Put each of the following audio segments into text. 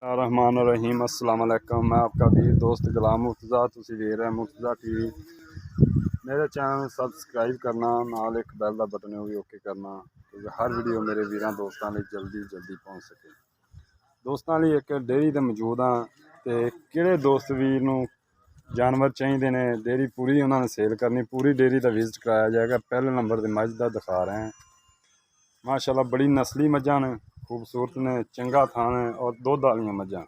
रहमान रहीम अस्सलाम वालेकुम। मैं आपका वीर दोस्त गुलाम मुर्तज़ा, तुसी वेख रहे मुर्तज़ा टीवी। मेरे चैनल सबसक्राइब करना, नाल एक बैल का बटन है वो भी ओके करना, क्योंकि हर वीडियो मेरे वीरों दोस्तों लिए जल्दी पहुँच सके। दोस्तों लिए एक डेयरी ते मौजूद हाँ, तो किहड़े दोस्त वीर नूं जानवर चाहिए ने, डेयरी पूरी उन्होंने सेल करनी, पूरी डेयरी का विजिट कराया जाएगा। पहले नंबर पर मझ का दिखा रहे हैं। माशाल्लाह बड़ी नस्ली मझां ने, खूबसूरत ने, चंगा थान है और दुध वाली मझां।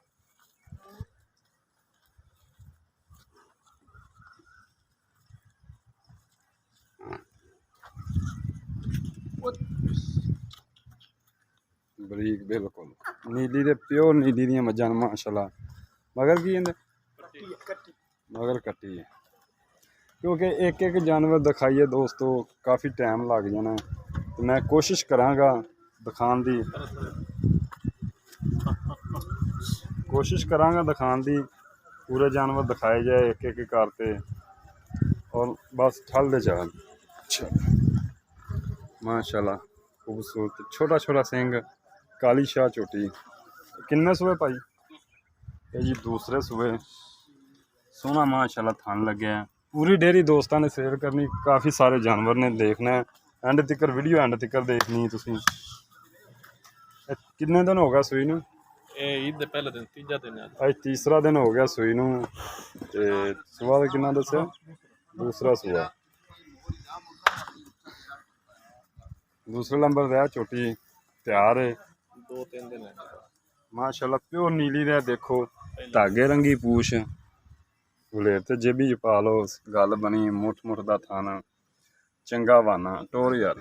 बरीक बिल्कुल नीली दे प्योर नीली दी मझां माशाल्लाह। मगर की कहंदे मगर कट्टी है, क्योंकि एक एक जानवर दिखाइए दोस्तों काफ़ी टाइम लग जाना। तो मैं कोशिश करांगा दिखाने दी, पूरे जानवर दिखाए जाए एक एक करते, और बस ठल दे चल। माशाल्लाह खूबसूरत छोटा छोटा सिंह, काली शाह चोटी। किन्ने सुबह भाई ये जी दूसरे सुबह, सोना माशाल्लाह थान लगे हैं। पूरी डेयरी दोस्तों ने सेल करनी, काफ़ी सारे जानवर ने देखना है। एंड तिकर वीडियो एंड तिकर देखनी तुसीं। कितने दिन हो गया सूई नूं? ईद दे पहले दिन, तीजा दिन है अज तीसरा दिन हो गया सूई नूं। ते सुबह का कितना दस्या? दूसरा सुबह। दूसरे नंबर रहा चोटी तैयार है, 2-3 दिन है माशाल्लाह प्योर नीली रहा। देखो धागे रंगी पूछ, गुलेर ते जेबी च पा लो, गल बनी मुठ का थाना, चंगा वाना टोर यार।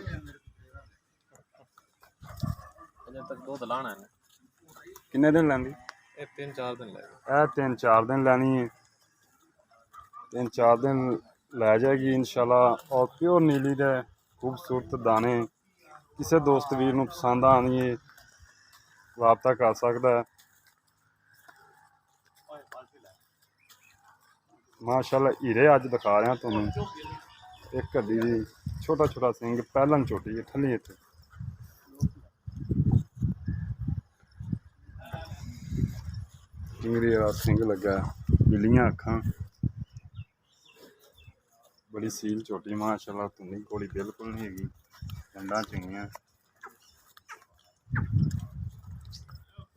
अजे तक दूध लाना है। किन्ने दिन लैंदी? ये 3-4 दिन लगे। 3-4 दिन लैनी है, 3-4 दिन लै जाएगी इंशाल्लाह। और प्योर नीली दे खूबसूरत दाने, किसी दोस्त वीर नूं पसंद आनी है रबता कर सकता है। माशाल्लाह हीरे अज दिखा रहा तुहानूं, एक कड्डी दी छोटा छोटा सिंह, पहलन चोटी है ठली इत्थे। चिंगड़ी वाला सिंह लगा, बिल्लियां अखां, बड़ी सील चोटी माशाल्लाह। धुंधी घोड़ी बिल्कुल नहीं हैगी, डंडा चंगियां।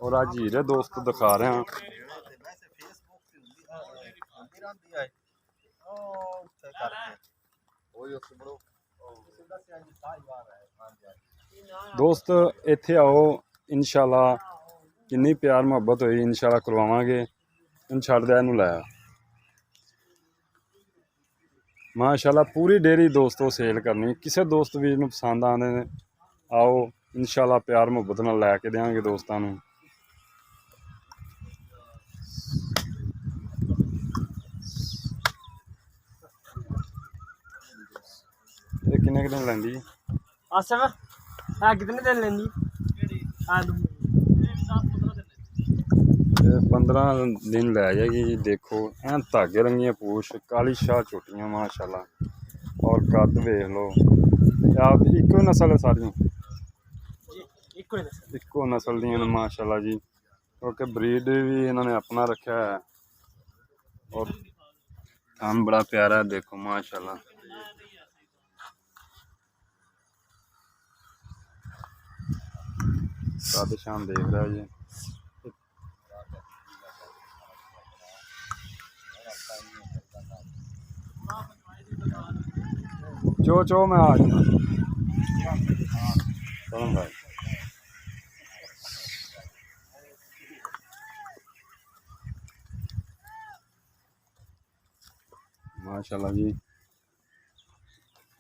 और अज हीरे दोस्त दिखा रहे हैं। दोस्त इत्थे आओ इंशाल्लाह, किन्नी प्यार मुहब्बत हुई इंशाल्लाह करवावांगे। इन छड़ दे इनू लाया माशाल्लाह। पूरी डेयरी दोस्तों सेल करनी, किसी दोस्त वीर नूं पसंद आने आओ इंशाल्लाह, प्यार मुहब्बत नाल लैके देंगे दोस्तों नूं। ये किन्ने क दिन लैंदी? आसफ कितने दिन लेंगी? 15 दिन लै जाएगी। देखो एन धागे रंगियां पूछ, काली शाह चोटियां माशाल्लाह। और कद वेख लो, आप इको नस्ल है सारियां? इको नस्ल दी माशाल्लाह जी, क्योंकि ब्रीड भी इन्होंने अपना रखा है। और थान बड़ा प्यारा है, देखो माशाल्लाह। कद शान देख रहा है जी। चो मैं आ जाऊंगा भाई। माशाल्लाह जी,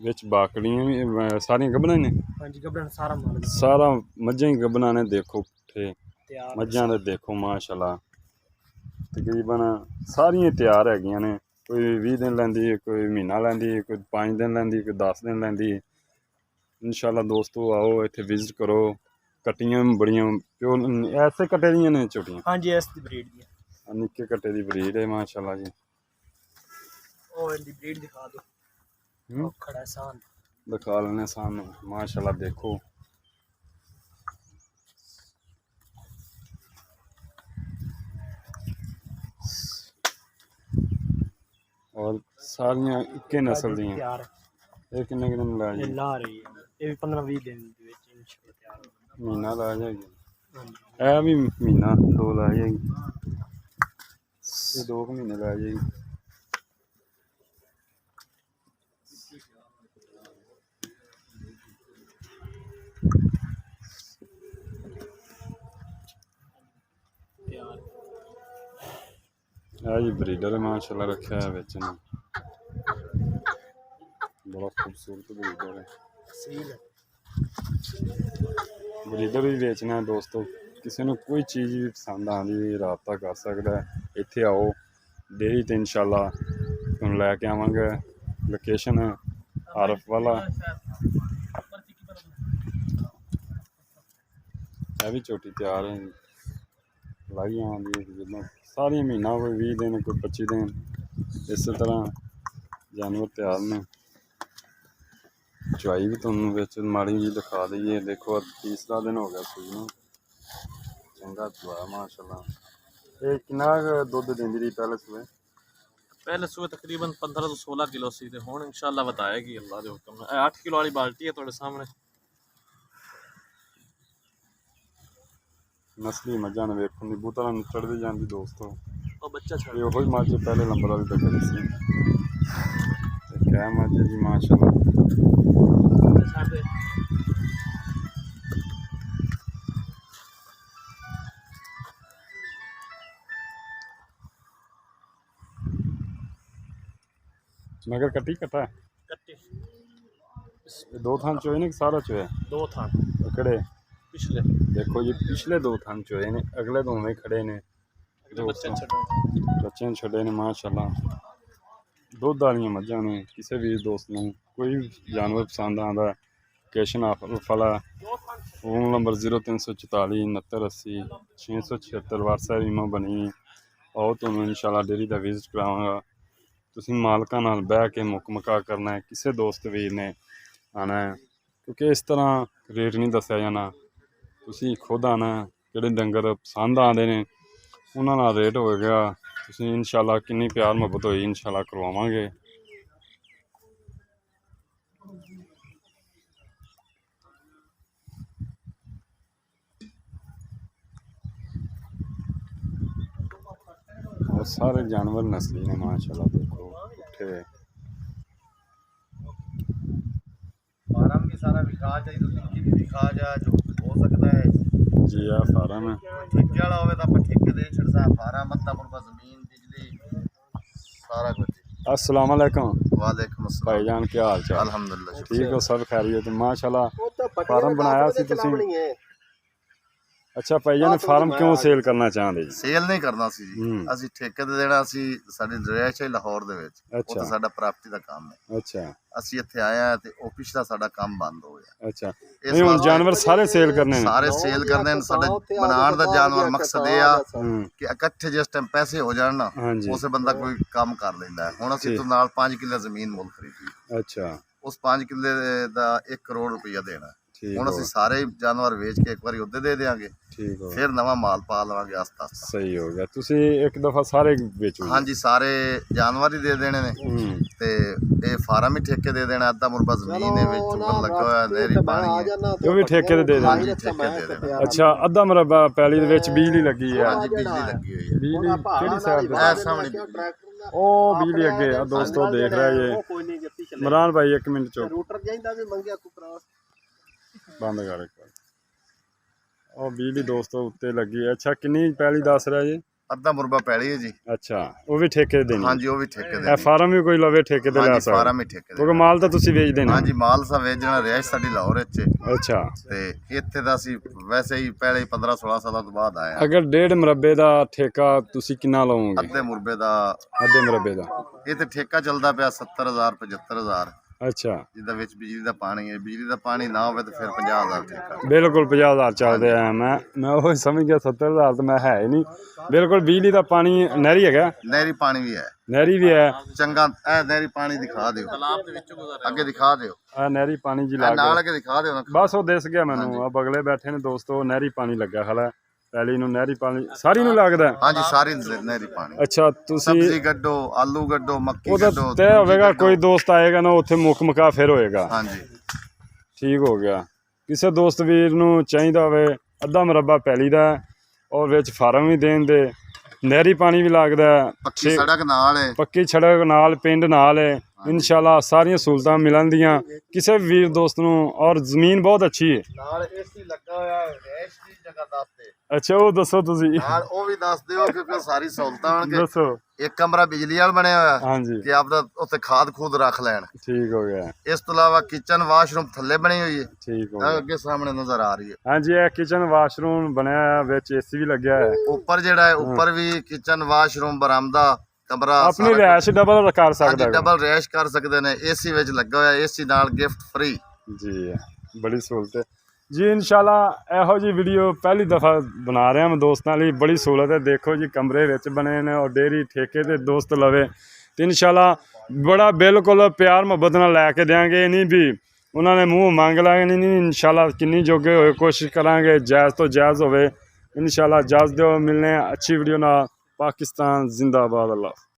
विच बाकड़ियां भी सारियां गब्बनां ने। हाँ जी गब्बन सारा माल सारा मझां ही गब्बनां ने। देखो पुट्ठे मझां दे देखो माशाल्लाह, तकरीबन सारियां तैयार हैगियां ने। कोई 20 दिन लैंदी है, कोई महीना लैंदी है, कोई 5 दिन लैंदी, कोई 10 दिन लैंदी। इंशाल्लाह दोस्तों आओ इत्थे विजिट करो। कट्टियां बड़ियां प्योर ऐसे कट्टे दियां ने चोटियां। हाँ जी इस ब्रीड दी निक्के कट्टे दी ब्रीड है माशाल्लाह जी। और इनकी ब्रीड दिखा दो। खड़ा सान दिखा लेने सामने माशाल्लाह। देखो और सारियां इक्के नस्ल दी ਤਿਆਰ ये किन्ने किन्ने ला ਇਹ जी ਲਾ ਰਹੀ ਹੈ ਇਹ ਵੀ 15-20 ਦਿਨ ਦੇ ਵਿੱਚ ਇਨਸ਼ਾਅੱਲਾ ਤਿਆਰ ਹੋ महीना ला जाएगी ਹਾਂਜੀ ਇਹ ਵੀ ਮਹੀਨਾ 2 ਲਾ ਜਾਏਗੀ ਇਹ 2 ਮਹੀਨੇ ਲਾ ਜਾਏਗੀ ਤਿਆਰ ਆ ਜੀ ਬਰੀਡਰ ਮਾਸ਼ਾਅੱਲਾ ਰੱਖਿਆ ਹੈ ਵਿੱਚ ਨੇ ਬੜਾ ਖੂਬਸੂਰਤ ਬਰੀਡਰ ਹੈ ਸੀਲ ਹੈ ਬਰੀਡਰ ਵੀ ਵੇਚਣਾ ਹੈ ਦੋਸਤੋ ਕਿਸੇ ਨੂੰ ਕੋਈ ਚੀਜ਼ ਵੀ ਪਸੰਦ ਆਉਂਦੀ ਰਾਬਤਾ ਕਰ ਸਕਦਾ ਹੈ ਇੱਥੇ ਆਓ ਡੇਰੀ ਤੇ ਇਨਸ਼ਾਅੱਲਾ ਤੁਹਾਨੂੰ ਲੈ ਕੇ ਆਵਾਂਗੇ ਲੋਕੇਸ਼ਨ ਹੈ ਆਰਫ ਵਾਲਾ ਇਹ ਵੀ ਝੋਟੀ ਤਿਆਰ ਹੈ ਲਾਈਆਂ ਆਉਂਦੀ ਜਿੱਦਾਂ ਸਾਰੀਆਂ ਮਹੀਨਾ ਕੋਈ 20 ਦਿਨ ਕੋਈ 25 ਦਿਨ ਇਸੇ ਤਰ੍ਹਾਂ ਜਾਨਵਰ ਤਿਆਰ ਨੇ ਚੁਆਈ ਵੀ ਤੁਹਾਨੂੰ ਵਿੱਚ ਮਾੜੀ ਜੀ ਦਿਖਾ ਦਈਏ ਦੇਖੋ ਤੀਸਰਾ ਦਿਨ ਹੋ ਗਿਆ ਸੂਈ ਨੂੰ ਚੰਗਾ ਚੁਆ ਮਾਸ਼ਾਅੱਲਾ ਇਹ ਕਿੰਨਾ ਕੁ ਦੁੱਧ ਦਿੰਦੀ ਰਹੀ ਪਹਿਲੇ ਸੂਏ पहले सुबह तकरीबन 15 ਤੋਂ 16 ਕਿਲੋ ਸੀ ਤੇ ਹੁਣ ਇਨਸ਼ਾਅੱਲਾ ਬਤਾਏਗੀ ਅੱਲਾ ਦੇ ਹੁਕਮ ਨਾਲ। ਇਹ 8 ਕਿਲੋ ਵਾਲੀ ਬਾਲਟੀ ਹੈ ਤੁਹਾਡੇ ਸਾਹਮਣੇ। ਨਸਲੀ ਮੱਝਾਂ ਨੇ ਵੇਖਣ ਦੀ ਬੂਤਾਂ ਨੂੰ ਚੜ੍ਹਦੀ ਜਾਂਦੀ ਦੋਸਤੋ ਉਹ ਬੱਚਾ ਛੱਡ ਇਹ ਉਹੀ ਮੱਝ ਪਹਿਲੇ ਨੰਬਰ ਵਾਲੀ ਟੱਕਰੀ ਸੀ ਤੇ ਕਿਆ ਮੱਝ ਹੈ ਜੀ ਮਾਸ਼ਾਅੱਲਾ ਛੱਡ ਦੇ। ਮਗਰ ਕੱਟੀ ਕੱਟਾ ਕੱਟੀ ਇਹ 2 ਥਾਂ ਚੋਏ ਨੇ ਕਿ ਸਾਰਾ ਚੋਇਆ ਦੋ ਥਾਂ ਕਿਹੜੇ ਪਿਛਲੇ ਦੇਖੋ ਜੀ ਪਿਛਲੇ 2 ਥਾਂ ਚੋਏ ਨੇ ਅਗਲੇ ਦੋਵੇਂ ਖੜੇ ਨੇ ਅਗਲੇ ਬੱਚੇ ਛੱਡੋ। ਬੱਚਿਆਂ ਨੂੰ ਛੱਡੇ ਨੇ ਮਾਸ਼ਾਅੱਲਾ ਦੁੱਧ ਵਾਲੀਆਂ ਮੱਝਾਂ ਨੇ ਕਿਸੇ ਵੀ ਦੋਸਤ ਨੂੰ ਕੋਈ ਵੀ ਜਾਨਵਰ ਪਸੰਦ ਆਉਂਦਾ ਲੋਕੇਸ਼ਨ ਆਫ ਫਲਾ ਫੋਨ ਨੰਬਰ 0344 6980 676 WhatsApp ਈਮੋ ਬਣੀ ਆਓ ਤੁਹਾਨੂੰ ਇਨਸ਼ਾਅੱਲਾ ਡੇਰੀ ਦਾ ਵਿਜ਼ਿਟ ਕਰਾਵਾਂਗਾ ਤੁਸੀਂ ਮਾਲਕਾਂ ਨਾਲ ਬਹਿ ਕੇ ਮੁੱਕ ਮਕਾ ਕਰਨਾ ਹੈ ਕਿਸੇ ਦੋਸਤ ਵੀਰ ਨੇ ਆਉਣਾ ਹੈ ਕਿਉਂਕਿ ਇਸ ਤਰ੍ਹਾਂ ਰੇਟ ਨਹੀਂ ਦੱਸਿਆ ਜਾਣਾ ਤੁਸੀਂ ਖੁਦ ਆਉਣਾ ਜਿਹੜੇ ਡੰਗਰ ਪਸੰਦ ਆਉਂਦੇ ਨੇ ਉਹਨਾਂ ਨਾਲ ਰੇਟ ਹੋਵੇਗਾ ਤੁਸੀਂ ਇਨਸ਼ਾਅੱਲਾ ਕਿੰਨੀ ਪਿਆਰ ਮੁਹੱਬਤ ਹੋਈ ਇਨਸ਼ਾਅੱਲਾ ਕਰਵਾਵਾਂਗੇ और सारे जानवर नस्ली ने माशाल्लाह देखो उठे फार्म भी सारा विखा चाहिए तो निक्की भी विखा जा जो हो सकता है जी आ फार्म है ठेके वाला होवे तो आप ठेके दे छड़सा फार्म मत्ता मुर्गा जमीन बिजली सारा कुछ अस्सलाम वालेकुम वालेकुम अस्सलाम भाईजान क्या हाल चाल अल्हम्दुलिल्लाह ठीक हो सब खैरियत माशाल्लाह फार्म बनाया सी तुसी अच्छा भाईजान फार्म क्यों सेल करना चाहते जी ਸੇਲ ਨਹੀਂ ਕਰਨਾ ਸੀ ਜੀ ਅਸੀਂ ਠੇਕੇ ਤੇ ਦੇਣਾ ਸੀ ਸਾਡੀ ਰਿਹਾਇਸ਼ ਹੈ ਲਾਹੌਰ ਦੇ ਵਿੱਚ ਅੱਛਾ। ਉੱਥੇ ਸਾਡਾ ਪ੍ਰਾਪਰਟੀ ਦਾ ਕੰਮ ਹੈ अच्छा ਅਸੀਂ ਇੱਥੇ ਆਏ ਆ ਤੇ ਉਹ ਪਿਛਲਾ ਸਾਡਾ ਕੰਮ ਬੰਦ ਹੋ ਗਿਆ अच्छा ਇਸ नहीं हुन ਵਾਸਤੇ जानवर सारे सेल करने ने ਸਾਰੇ ਸੇਲ ਕਰਦੇ ਨੇ ਸਾਡਾ ਬਣਾਉਣ ਦਾ ਜਾਨਵਰ ਮਕਸਦ ਇਹ ਆ हम्म, ਕਿ ਇਕੱਠੇ ਜਿਸ ਟਾਈਮ ਪੈਸੇ ਹੋ ਜਾਣ ਨਾ हाँ जी ਉਸੇ ਬੰਦਾ ਕੋਈ ਕੰਮ ਕਰ ਲੈਂਦਾ ਹੈ ਹੁਣ ਅਸੀਂ ਤੋਂ ਨਾਲ 5 ਕਿੱਲੇ ਜ਼ਮੀਨ ਮੁੱਲ ਖਰੀਦੀ अच्छा ਉਸ 5 ਕਿੱਲੇ ਦਾ 1 ਕਰੋੜ ਰੁਪਈਆ ਦੇਣਾ ठीक ਹੁਣ हो ਅਸੀਂ ਸਾਰੇ ਜਾਨਵਰ ਵੇਚ ਕੇ ਇੱਕ ਵਾਰੀ ਉਹਦੇ ਦੇ ਦੇਵਾਂਗੇ ठीक हो ਫਿਰ ਨਵਾਂ ਮਾਲ ਪਾ ਲਵਾਂਗੇ ਆਸਤਾ ਆਸਤਾ सही हो गया तुसी एक दफा सारे बेचो ਹਾਂਜੀ ਸਾਰੇ ਜਾਨਵਰ ਹੀ ਦੇ ਦੇਣੇ ਨੇ ਤੇ ਇਹ ਫਾਰਮ ਹੀ ਠੇਕੇ ਦੇ ਦੇਣਾ ਅੱਧਾ ਮੁਰਬਾ ਜ਼ਮੀਨ ਦੇ ਵਿੱਚ ਚੁਗਣ ਲੱਗਾ ਹੋਇਆ ਨਹਿਰੀ ਪਾਣੀ ਹੈ ਉਹ ਵੀ ਠੇਕੇ ਤੇ ਦੇ ਦੇਣਾ ਹਾਂਜੀ ਠੇਕੇ ਦੇ ਦੇਣਾ ਅੱਛਾ ਅੱਧਾ ਮਰਬਾ ਪੈਲੀ ਦੇ ਵਿੱਚ ਬਿਜਲੀ ਲੱਗੀ ਹੈ ਹਾਂਜੀ ਬਿਜਲੀ ਲੱਗੀ ਹੋਈ ਹੈ ਬਿਜਲੀ ਕਿਹੜੀ ਸਾਈਡ ਤੇ ਇਹ ਸਾਹਮਣੇ ਬਿਜਲੀ। ਉਹ ਬਿਜਲੀ ਅੱਗੇ ਆ ਦੋਸਤੋ ਦੇਖ ਰਿਹਾ ਜੇ ਕੋਈ ਨਹੀਂ ਜੱਤੀ ਚੱਲੇ ਇਮਰਾਨ ਭਾਈ 1 ਮਿੰਟ ਚੁੱਪ ਰੂਟਰ ਜਾਂਦਾ ਵੀ ਮੰਗਿਆ ਤੂੰ ਕਰਾ ਬੰਦ ਕਰ ਇੱਕ ਵਾਰ। ਉਹ ਬਿਜਲੀ ਦੋਸਤੋ ਉੱਤੇ ਲੱਗੀ ਹੈ ਅੱਛਾ ਕਿੰਨੀ ਪੈਲੀ ਦੱਸ ਰਿਹਾ ਜੀ ਅੱਧਾ ਮੁਰਬਾ ਪੈਲੀ ਹੈ ਜੀ ਅੱਛਾ ਉਹ ਵੀ ਠੇਕੇ ਤੇ ਦੇਣੀ ਹਾਂਜੀ ਉਹ ਵੀ ਠੇਕੇ ਦੇ ਇਹ ਫਾਰਮ ਵੀ ਕੋਈ ਲਵੇ ਠੇਕੇ ਤੇ ਲੈ ਹਾਂਜੀ ਸਕਦਾ ਫਾਰਮ ਹੀ ਠੇਕੇ ਦੇ ਕਿਉਂਕਿ ਮਾਲ ਤਾਂ ਤੁਸੀਂ ਵੇਚਦੇ ਨੇ ਹਾਂਜੀ ਮਾਲ ਸਾ ਵੇਚਣਾ ਰਿਹਾਇਸ਼ ਸਾਡੀ ਲਾਹੌਰ ਵਿੱਚ ਹੈ। ਅੱਛਾ ਤੇ ਇੱਥੇ ਦਾ ਅਸੀਂ ਵੈਸੇ ਹੀ ਪਹਿਲੇ 15 16 ਸਾਲਾਂ ਤੋਂ ਬਾਅਦ ਆਏ ਹਾਂ ਅਗਰ 1.5 ਮਰਬੇ ਦਾ ਠੇਕਾ ਤੁਸੀਂ ਕਿੰਨਾ ਲਓਗੇ ਅੱਧੇ ਮੁਰਬੇ ਦਾ ਅੱਧੇ ਮਰਬੇ ਦਾ ਇਹ ਤੇ ਠੇਕਾ ਚੱਲਦਾ ਪਿਆ 70000 75000 ਅੱਛਾ ਜਿਹਦੇ ਵਿੱਚ ਬਿਜਲੀ ਦਾ ਪਾਣੀ ਹੈ ਬਿਜਲੀ ਦਾ ਪਾਣੀ ਨਾ ਹੋਵੇ ਤਾਂ ਫਿਰ 50000 ਠੇਕਾ ਬਿਲਕੁਲ 50,000 ਚੱਲਦੇ ਆ ਮੈਂ ਉਹ ਸਮਝ ਗਿਆ 70,000 ਤਾਂ ਮੈਂ ਹੈ ਹੀ ਨਹੀਂ ਬਿਲਕੁਲ ਬਿਜਲੀ ਦਾ ਪਾਣੀ ਨਹਿਰੀ ਹੈਗਾ ਨਹਿਰੀ ਪਾਣੀ ਵੀ ਹੈ ਨਹਿਰੀ ਵੀ ਹੈ ਚੰਗਾ ਇਹ ਨਹਿਰੀ ਪਾਣੀ ਦਿਖਾ ਦਿਓ ਤਾਲਾਬ ਦੇ ਵਿੱਚੋਂ ਗੁਜ਼ਰ ਅੱਗੇ ਦਿਖਾ ਦਿਓ ਆ ਨਹਿਰੀ ਪਾਣੀ ਜੀ ਇਹ ਲੱਗ ਨਾਲ ਅੱਗੇ ਦਿਖਾ ਦਿਓ ਨਾ ਬਸ ਉਹ ਦਿਸ ਗਿਆ ਮੈਨੂੰ ਆ ਬਗਲੇ ਬੈਠੇ ਨੇ ਦੋਸਤੋ ਨਹਿਰੀ ਪਾਣੀ ਲੱਗਾ ਖਲਾ ਪੈਲੀ ਨੂੰ ਨਹਿਰੀ ਪਾਣੀ ਸਾਰੀ ਨੂੰ ਲੱਗਦਾ ਹੈ? ਹਾਂਜੀ ਸਾਰੀ ਨਹਿਰੀ ਪਾਣੀ। ਅੱਛਾ ਤੁਸੀਂ ਸਬਜ਼ੀ ਕੱਢੋ, ਆਲੂ ਕੱਢੋ, ਮੱਕੀ ਉਹਦਾ ਕੱਢੋ, ਤੈਅ ਹੋਵੇਗਾ, ਕੱਢੋ। ਕੋਈ ਦੋਸਤ ਆਏਗਾ ਨਾ ਉੱਥੇ ਮੁੱਕ ਮਕਾ ਫਿਰ ਹੋਏਗਾ। ਹਾਂਜੀ ਠੀਕ ਹੋ ਗਿਆ। ਕਿਸੇ ਦੋਸਤ ਵੀਰ ਨੂੰ ਚਾਹੀਦਾ ਹੋਵੇ ਅੱਧਾ ਮੁਰੱਬਾ ਪੈਲੀ ਦਾ ਔਰ ਵਿੱਚ ਫਾਰਮ ਵੀ ਦੇਣ ਦੇ, ਨਹਿਰੀ ਪਾਣੀ ਵੀ ਲੱਗਦਾ ਹੈ, ਪੱਕੀ ਸੜਕ ਨਾਲ ਹੈ। ਪੱਕੀ ਸੜਕ ਨਾਲ, ਪਿੰਡ ਨਾਲ ਹੈ। ਇਨਸ਼ਾਅੱਲਾ ਸਾਰੀਆਂ ਸਹੂਲਤਾਂ ਮਿਲਣਦੀਆਂ ਕਿਸੇ ਵੀ ਵੀਰ ਦੋਸਤ ਨੂੰ। ਔਰ ਜ਼ਮੀਨ ਬਹੁਤ ਅੱਛੀ ਹੈ। ਨਾਲ ਏਸੀ ਲੱਗਾ ਹੋਇਆ ਹੈ, ਰੈਸ਼ ਦੀ ਜਗ੍ਹਾ ਦੱਸਦੇ ਅੱਛਾ ਉਹ ਦੱਸੋ ਤੁਸੀਂ, ਨਾਲ ਉਹ ਵੀ ਦੱਸ ਦਿਓ ਕਿਉਂਕਿ ਸਾਰੀ ਸਹੂਲਤਾਂ ਹੋਣਗੇ। ਦੱਸੋ। ਇੱਕ ਕਮਰਾ ਬਿਜਲੀ ਵਾਲਾ ਬਣਿਆ ਹੋਇਆ ਹਾਂਜੀ ਕਿ ਆਪਦਾ ਉੱਥੇ ਖਾਦ ਖੂਦ ਰੱਖ ਲੈਣ। ਠੀਕ ਹੋ ਗਿਆ, ਇਸ ਤੋਂ ਇਲਾਵਾ ਕਿਚਨ ਵਾਸ਼ਰੂਮ ਥੱਲੇ ਬਣੀ ਹੋਈ ਹੈ, ਠੀਕ ਹੋ ਆਹ ਗਿਆ। ਅੱਗੇ ਸਾਹਮਣੇ ਨਜ਼ਰ ਆ ਰਹੀ ਹੈ। ਹਾਂਜੀ ਇਹ ਕਿਚਨ ਵਾਸ਼ਰੂਮ ਬਣਿਆ ਹੈ, ਵਿੱਚ ਏਸੀ ਵੀ ਲੱਗਿਆ ਹੈ। ਉੱਪਰ ਜਿਹੜਾ ਹੈ ਉੱਪਰ ਵੀ ਕਿਚਨ ਵਾਸ਼ਰੂਮ ਬਰਾਮਦਾ ਕਮਰਾ ਆਪਣੀ ਰਿਹਾਇਸ਼ ਡਬਲ ਕਰ ਸਕਦਾ ਹੈ। ਡਬਲ ਰੈਸ਼ ਕਰ ਸਕਦੇ ਨੇ। ਏਸੀ ਵਿੱਚ ਲੱਗਾ ਹੋਇਆ, ਏਸੀ ਨਾਲ ਗਿਫਟ ਫ੍ਰੀ। ਜੀ ਬੜੀ ਸਹੂਲਤ ਹੈ ਜੀ। ਇਨਸ਼ਾਅੱਲਾ ਇਹੋ ਜੀ ਵੀਡੀਓ ਪਹਿਲੀ ਦਫਾ ਬਣਾ ਰਿਹਾ ਮੈਂ ਦੋਸਤਾਂ ਲਈ। ਬੜੀ ਸਹੂਲਤ ਹੈ। ਦੇਖੋ ਜੀ ਕਮਰੇ ਵਿੱਚ ਬਣੇ ਨੇ ਔਰ ਡੇਅਰੀ ਠੇਕੇ ਤੇ ਦੋਸਤ ਲਵੇ ਤੇ ਇਨਸ਼ਾਅੱਲਾ ਬੜਾ ਬਿਲਕੁਲ ਪਿਆਰ ਮੁਹੱਬਤ ਨਾਲ ਲੈ ਕੇ ਦਿਆਂਗੇ। ਇਹ ਨਹੀਂ ਵੀ ਉਹਨਾਂ ਨੇ ਮੂੰਹ ਮੰਗ ਲਾਂਗੇ, ਨਹੀਂ ਇਨਸ਼ਾਅੱਲਾ ਕਿੰਨੀ ਜੋਗੇ ਹੋਏ ਕੋਸ਼ਿਸ਼ ਕਰਾਂਗੇ ਜਾਇਜ਼ ਤੋਂ ਜਾਇਜ਼ ਹੋਵੇ। ਇਨਸ਼ਾਅੱਲਾ ਇਜਾਜ਼ਤ ਦਿਓ, ਮਿਲਨੇ ਅੱਛੀ ਵੀਡੀਓ ਨਾਲ। पाकिस्तान जिंदाबाद। अल्लाह।